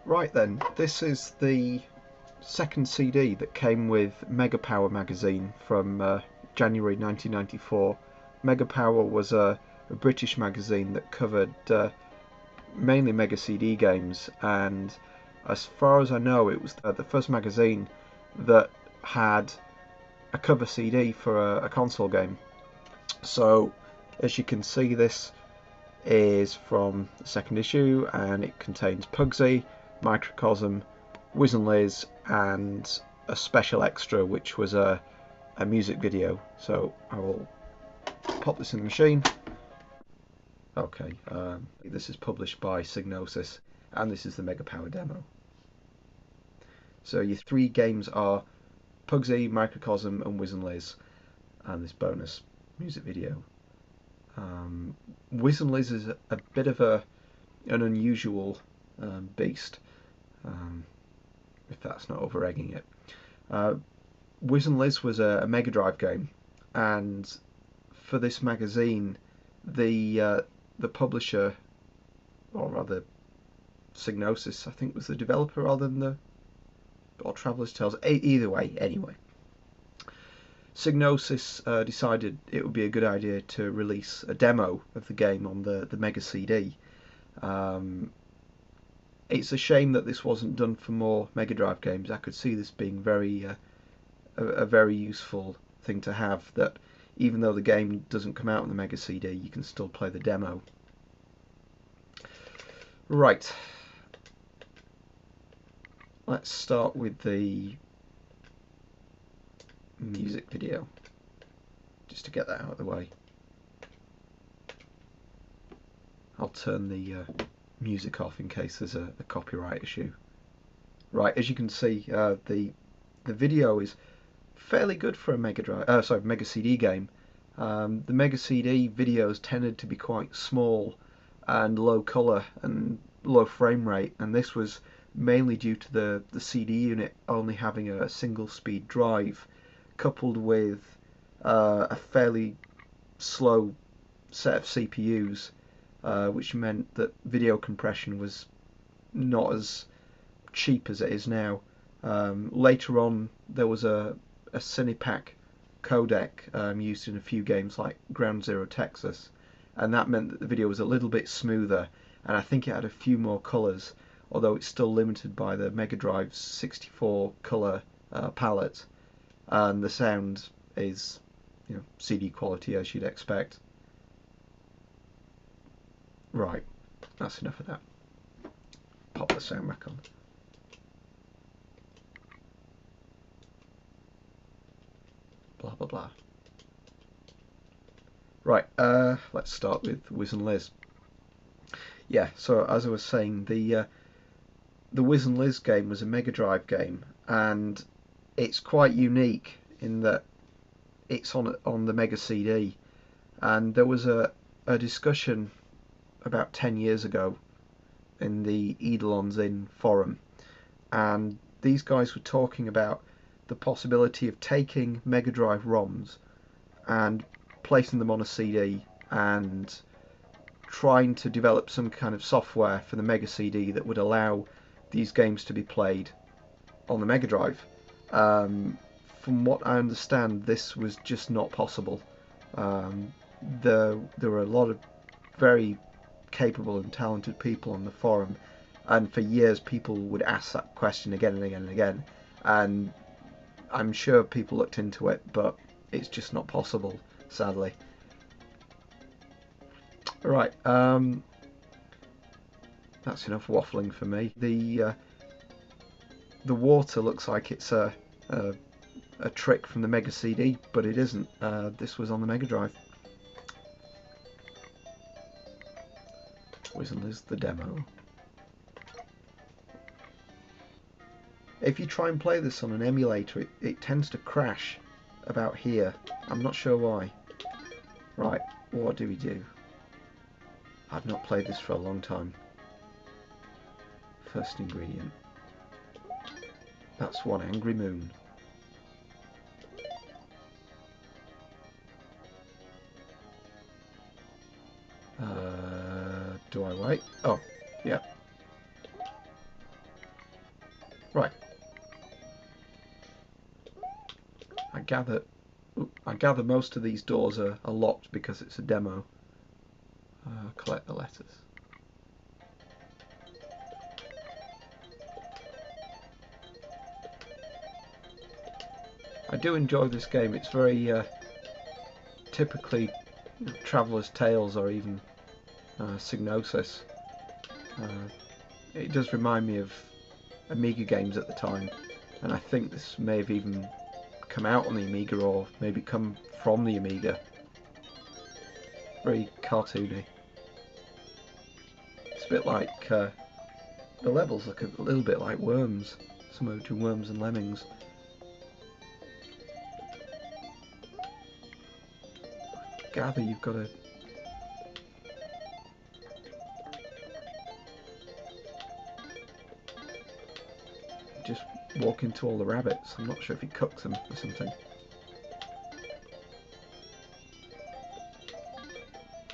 Right then, this is the second CD that came with Mega Power magazine from January 1994. Mega Power was a British magazine that covered mainly Mega CD games, and as far as I know, it was the first magazine that had a cover CD for a console game. So, as you can see, this is from the second issue, and it contains Pugsy, Microcosm, Wiz and Liz, and a special extra, which was a music video. So I will pop this in the machine. Okay, this is published by Psygnosis, and this is the Mega Power demo. So your three games are Pugsy, Microcosm, and Wiz and Liz, and this bonus music video. Wiz and Liz is a bit of an unusual beast, if that's not over egging it. Wiz and Liz was a Mega Drive game, and for this magazine, the publisher, or rather Psygnosis, I think was the developer rather than or Traveller's Tales. Either way, anyway. Psygnosis decided it would be a good idea to release a demo of the game on the Mega CD. It's a shame that this wasn't done for more Mega Drive games. I could see this being a very useful thing to have, that even though the game doesn't come out on the Mega CD, you can still play the demo. Right. Let's start with the music video, just to get that out of the way. I'll turn the music off in case there's a copyright issue. Right, as you can see, the video is fairly good for a Mega CD game. The Mega CD videos tended to be quite small and low color and low frame rate, and this was mainly due to the CD unit only having a single speed drive, coupled with a fairly slow set of CPUs, which meant that video compression was not as cheap as it is now. Later on, there was a Cinepak codec used in a few games like Ground Zero Texas, and that meant that the video was a little bit smoother, and I think it had a few more colours, although it's still limited by the Mega Drive's 64 colour palette, and the sound is, CD quality as you'd expect. Right, that's enough of that. Pop the sound back on. Blah blah blah. Right, let's start with Wiz and Liz. Yeah, so as I was saying, the Wiz and Liz game was a Mega Drive game, and it's quite unique in that it's on the Mega CD. And there was a discussion about 10 years ago in the Eidolons Inn forum, and these guys were talking about the possibility of taking Mega Drive ROMs and placing them on a CD and trying to develop some kind of software for the Mega CD that would allow these games to be played on the Mega Drive. From what I understand, this was just not possible. There were a lot of very capable and talented people on the forum, and for years people would ask that question again and again and again, and I'm sure people looked into it, but it's just not possible, sadly. Right, that's enough waffling for me. The water looks like it's a trick from the Mega CD, but it isn't. This was on the Mega Drive. Wiz and Liz, the demo. If you try and play this on an emulator, it tends to crash about here. I'm not sure why. Right, what do we do? I've not played this for a long time. First ingredient. That's one angry moon. Do I wait? Oh, yeah. Right. I gather most of these doors are locked because it's a demo. Collect the letters. I do enjoy this game. It's very typically Traveller's Tales or even Psygnosis. It does remind me of Amiga games at the time, and I think this may have even come out on the Amiga or maybe come from the Amiga. Very cartoony. It's a bit like the levels look a little bit like Worms, somewhere between Worms and Lemmings. I gather you've got to just walk into all the rabbits. I'm not sure if he cooks them or something.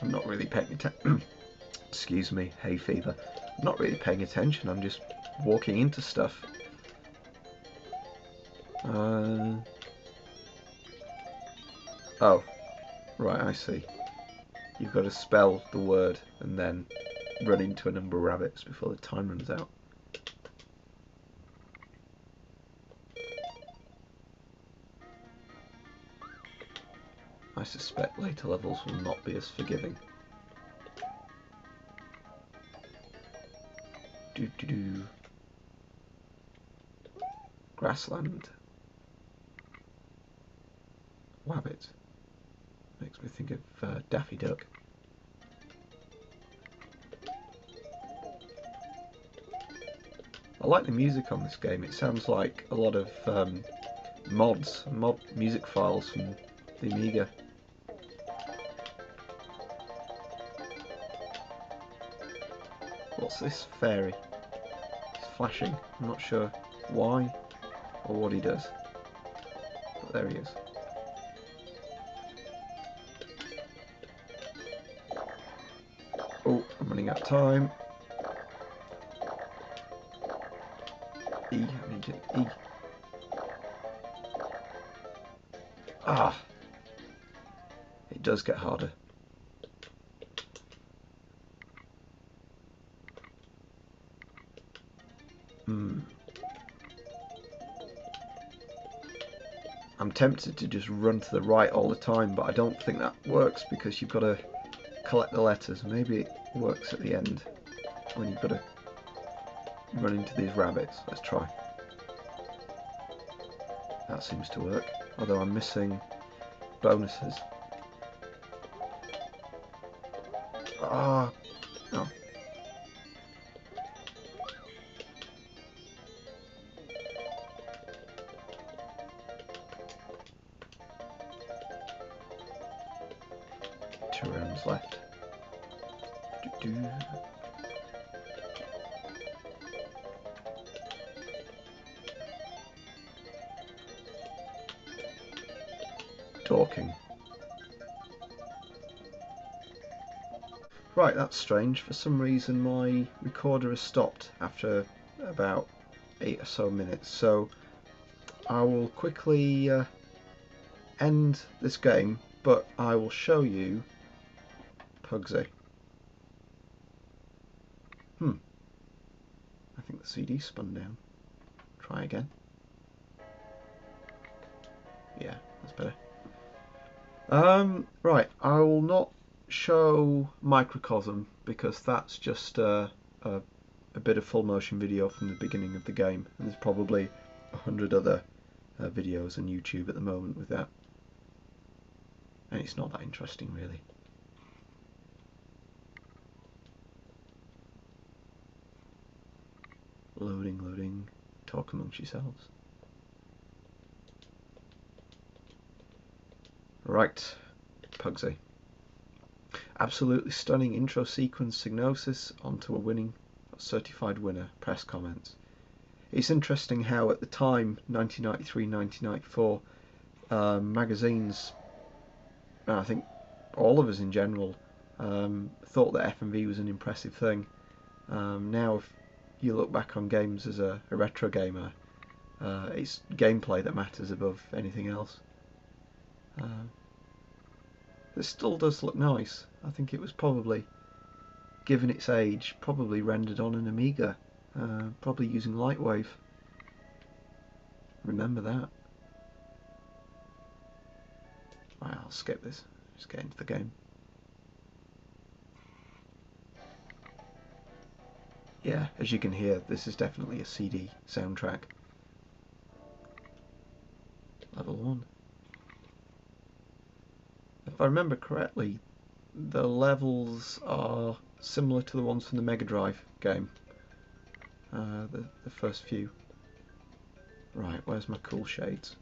I'm not really paying attention. Excuse me, hay fever. I'm not really paying attention. I'm just walking into stuff. Oh, right, I see. You've got to spell the word and then run into a number of rabbits before the time runs out. I suspect later levels will not be as forgiving. Do. Grassland. Wabbit. Makes me think of Daffy Duck. I like the music on this game. It sounds like a lot of mod music files from the Amiga. What's this fairy? It's flashing. I'm not sure why or what he does. But there he is. Oh, I'm running out of time. E, I need to E. Ah! It does get harder. I'm tempted to just run to the right all the time, but I don't think that works because you've got to collect the letters. Maybe it works at the end when you've got to run into these rabbits. Let's try. That seems to work, although I'm missing bonuses. Ah, oh. 2 rounds left. Talking. Right, that's strange. For some reason my recorder has stopped after about 8 or so minutes, so I will quickly end this game, but I will show you Pugsy. I think the CD spun down. Try again. Yeah, that's better. Right, I will not show Microcosm because that's just a bit of full motion video from the beginning of the game, and there's probably 100 other videos on YouTube at the moment with that, and it's not that interesting really. Loading, talk amongst yourselves. Right, Pugsy. Absolutely stunning intro sequence, Psygnosis, onto a winning, certified winner, press comments. It's interesting how at the time, 1993, 1994, magazines, I think all of us in general, thought that FMV was an impressive thing. Now you look back on games as a retro gamer, it's gameplay that matters above anything else. This still does look nice. I think it was probably, given its age, probably rendered on an Amiga, probably using Lightwave. Remember that. Right, I'll skip this. Just get into the game. Yeah, as you can hear, this is definitely a CD soundtrack. Level 1. If I remember correctly, the levels are similar to the ones from the Mega Drive game. The first few. Right, where's my cool shades?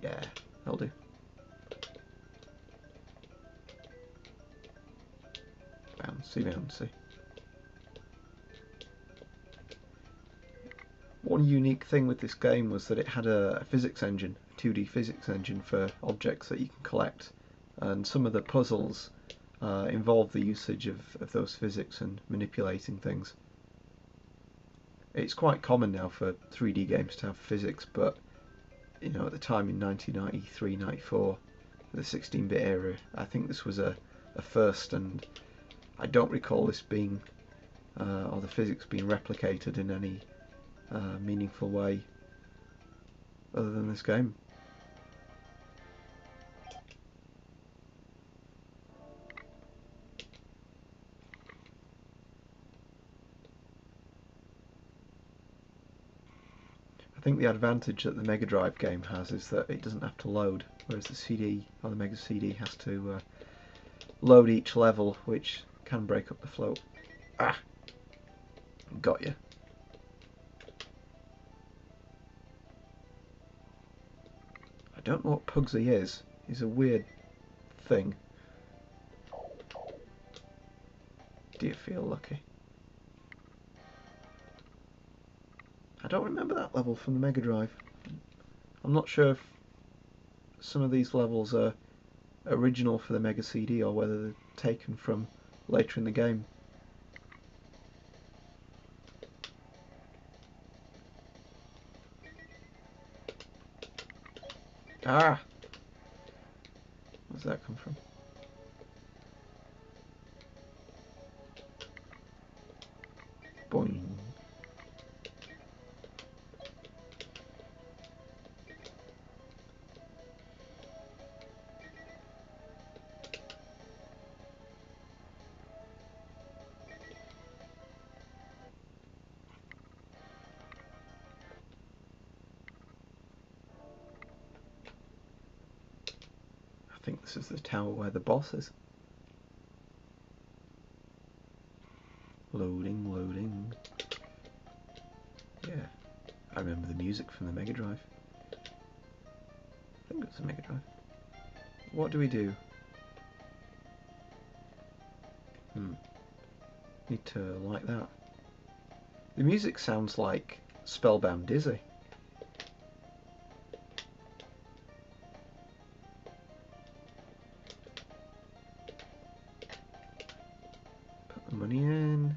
Yeah, that'll do. Bouncy, bouncy. One unique thing with this game was that it had a physics engine, a 2D physics engine for objects that you can collect, and some of the puzzles involve the usage of those physics and manipulating things. It's quite common now for 3D games to have physics, but you know, at the time in 1993-94, the 16-bit era, I think this was a first, and I don't recall this being, or the physics being replicated in any meaningful way other than this game. I think the advantage that the Mega Drive game has is that it doesn't have to load, whereas the CD, or the Mega CD, has to load each level, which can break up the flow. Ah! Got you. I don't know what Pugsy is. He's a weird thing. Do you feel lucky? I don't remember that level from the Mega Drive. I'm not sure if some of these levels are original for the Mega CD or whether they're taken from later in the game. Ah! Where's that come from? Boing. I think this is the tower where the boss is. Loading, loading. Yeah, I remember the music from the Mega Drive. I think it's the Mega Drive. What do we do? Need to like that. The music sounds like Spellbound Dizzy. Put the money in.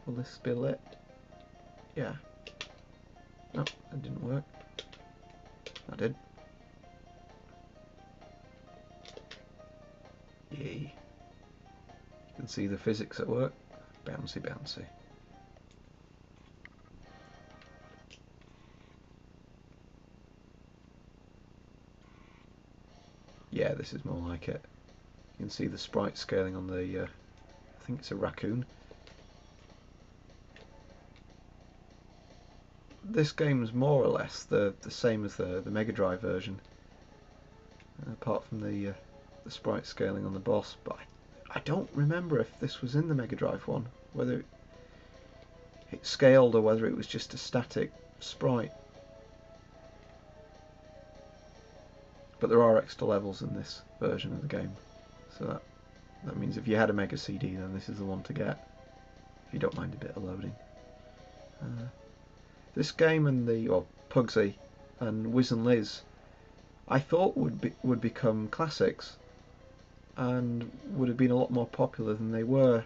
Will this be lit? Yeah. No, that didn't work. That did. Yay. You can see the physics at work. Bouncy, bouncy. Yeah, this is more like it. You can see the sprite scaling on the, I think it's a raccoon. This game's more or less the same as the Mega Drive version, apart from the sprite scaling on the boss, but I don't remember if this was in the Mega Drive one, whether it scaled or whether it was just a static sprite. But there are extra levels in this version of the game, so that means if you had a Mega CD, then this is the one to get, if you don't mind a bit of loading. This game and Pugsy and Wiz and Liz, I thought would become classics and would have been a lot more popular than they were.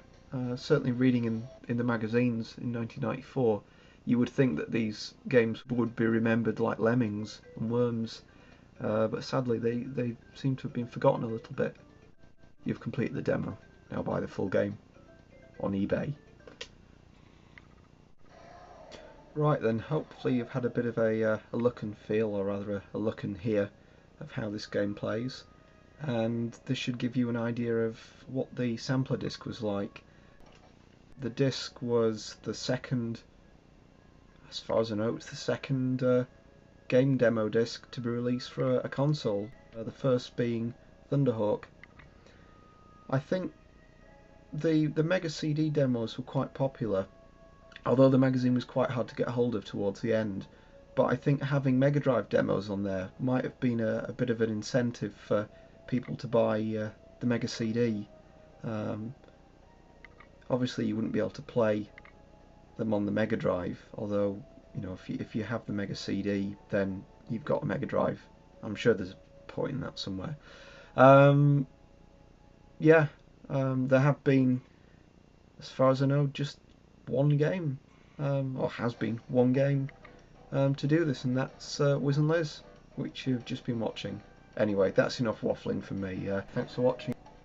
Certainly reading in the magazines in 1994, you would think that these games would be remembered like Lemmings and Worms, but sadly they seem to have been forgotten a little bit. You've completed the demo, now buy the full game on eBay. Right then, hopefully you've had a bit of a look and feel, or rather a look and hear, of how this game plays, and this should give you an idea of what the sampler disc was like. The disc was the second, as far as I know, it's the second game demo disc to be released for a console, the first being Thunderhawk. I think the Mega CD demos were quite popular, although the magazine was quite hard to get hold of towards the end. But I think having Mega Drive demos on there might have been a bit of an incentive for people to buy the Mega CD. Obviously, you wouldn't be able to play them on the Mega Drive, although if you have the Mega CD, then you've got a Mega Drive. I'm sure there's a point in that somewhere. Yeah, there have been, as far as I know, just one game, or has been one game to do this, and that's Wiz and Liz, which you've just been watching. Anyway, that's enough waffling from me. Thanks for watching.